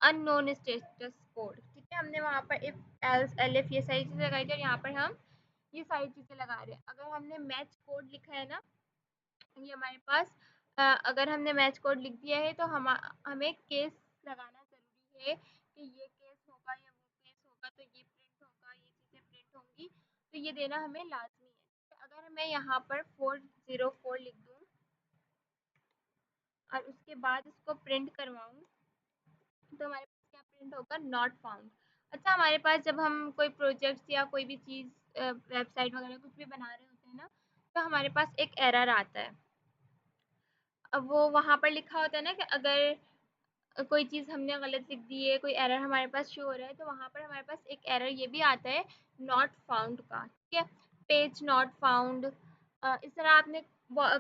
अननोन स्टेटस कोड। ठीक है, हमने वहाँ पर इफ एल्स एलिफ ये सारी चीजें लगाई थी, और यहाँ पर हम ये सारी चीजें लगा रहे हैं। अगर हमने मैच कोड लिखा है ना, ये हमारे पास अगर हमने मैच कोड लिख दिया है तो हमें केस लगाना ज़रूरी है कि ये केस होगा या वो केस होगा, तो ये प्रिंट होगा, ये चीज़ें प्रिंट होंगी, तो ये देना हमें लाजमी है। तो अगर मैं यहाँ पर 404 लिख दूँ और उसके बाद इसको प्रिंट करवाऊँ, तो हमारे पास क्या प्रिंट होगा, नॉट फाउंड। अच्छा, हमारे पास जब हम कोई प्रोजेक्ट्स या कोई भी चीज़ वेबसाइट वगैरह कुछ भी बना रहे होते हैं ना, तो हमारे पास एक एरर आता है। अब वो वहाँ पर लिखा होता है ना कि अगर कोई चीज़ हमने गलत लिख दी है, कोई एरर हमारे पास शो हो रहा है, तो वहाँ पर हमारे पास एक एरर ये भी आता है नॉट फाउंड का। ठीक है, पेज नॉट फाउंड। इस तरह आपने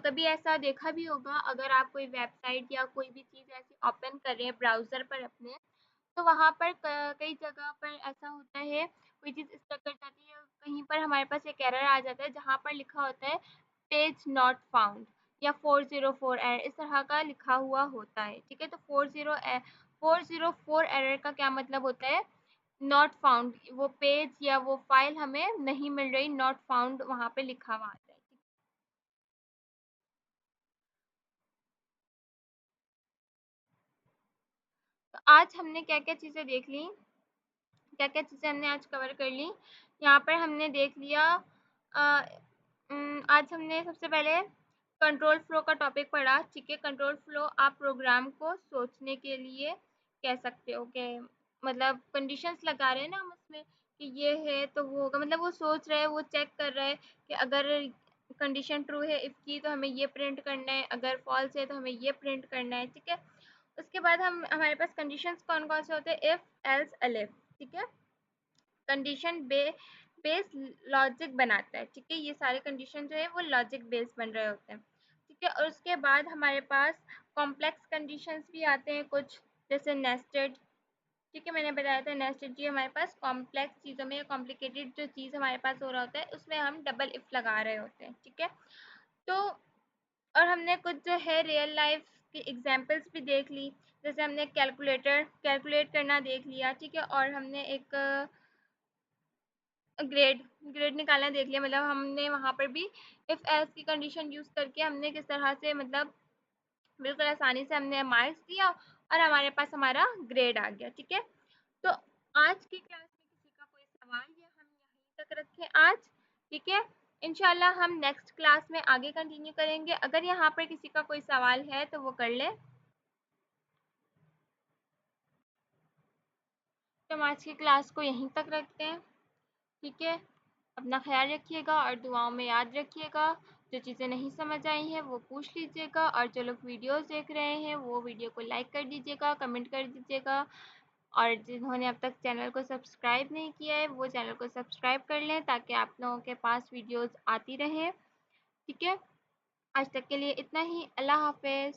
कभी ऐसा देखा भी होगा, अगर आप कोई वेबसाइट या कोई भी चीज़ ऐसी ओपन कर रहे हैं ब्राउज़र पर अपने, तो वहाँ पर कई जगह पर ऐसा होता है, कोई चीज़ स्टक कर जाती है, कहीं पर हमारे पास एक एरर आ जाता है जहाँ पर लिखा होता है पेज नॉट फाउंड या 404 एरर, इस तरह का लिखा हुआ होता है। ठीक है, तो 404 एरर का क्या मतलब होता है, नॉट फाउंड, वो पेज या वो फाइल हमें नहीं मिल रही, नॉट फाउंड वहाँ पे लिखा हुआ आता है। तो आज हमने क्या क्या चीज़ें देख ली, क्या क्या चीज़ें हमने आज कवर कर ली। यहाँ पर हमने देख लिया, आज हमने सबसे पहले कंट्रोल फ्लो का टॉपिक पढ़ा। ठीक है, कंट्रोल फ्लो आप प्रोग्राम को सोचने के लिए कह सकते हो कि मतलब कंडीशंस लगा रहे हैं ना हम उसमें कि ये है तो वो होगा, मतलब वो सोच रहा है, वो चेक कर रहा है कि अगर कंडीशन ट्रू है इफ़ की तो हमें ये प्रिंट करना है, अगर फॉल्स है तो हमें ये प्रिंट करना है। ठीक है, उसके बाद हमारे पास कंडीशंस कौन कौन से होते हैं, इफ़ एल्स एलिफ। ठीक है, कंडीशन बेस लॉजिक बनाता है। ठीक है, ये सारे कंडीशन जो है वो लॉजिक बेस बन रहे होते हैं। ठीक है, और उसके बाद हमारे पास कॉम्प्लेक्स कंडीशंस भी आते हैं कुछ, जैसे नेस्टेड। ठीक है, मैंने बताया था नेस्टेड जी हमारे पास कॉम्प्लेक्स चीज़ों में, कॉम्प्लिकेटेड जो चीज़ हमारे पास हो रहा होता है उसमें हम डबल इफ़ लगा रहे होते हैं। ठीक है, तो और हमने कुछ जो है रियल लाइफ की एग्जांपल्स भी देख ली, जैसे हमने कैलकुलेट करना देख लिया। ठीक है, और हमने एक ग्रेड ग्रेड निकालना देख लिया, मतलब हमने वहाँ पर भी इफ़ एल्स की कंडीशन यूज़ करके हमने किस तरह से मतलब बिल्कुल आसानी से हमने मार्क्स दिया और हमारे पास हमारा ग्रेड आ गया। ठीक है, तो आज की क्लास में किसी का कोई सवाल या हम यहीं तक रखें आज। ठीक है, इंशाल्लाह हम नेक्स्ट क्लास में आगे कंटिन्यू करेंगे। अगर यहाँ पर किसी का कोई सवाल है तो वो कर ले। तो हम आज की क्लास को यहीं तक रखते हैं। ठीक है, अपना ख्याल रखिएगा और दुआओं में याद रखिएगा। जो चीज़ें नहीं समझ आई हैं वो पूछ लीजिएगा, और जो लोग वीडियोस देख रहे हैं वो वीडियो को लाइक कर दीजिएगा, कमेंट कर दीजिएगा, और जिन्होंने अब तक चैनल को सब्सक्राइब नहीं किया है वो चैनल को सब्सक्राइब कर लें ताकि आप लोगों के पास वीडियोस आती रहें। ठीक है, आज तक के लिए इतना ही। अल्लाह हाफ़िज़।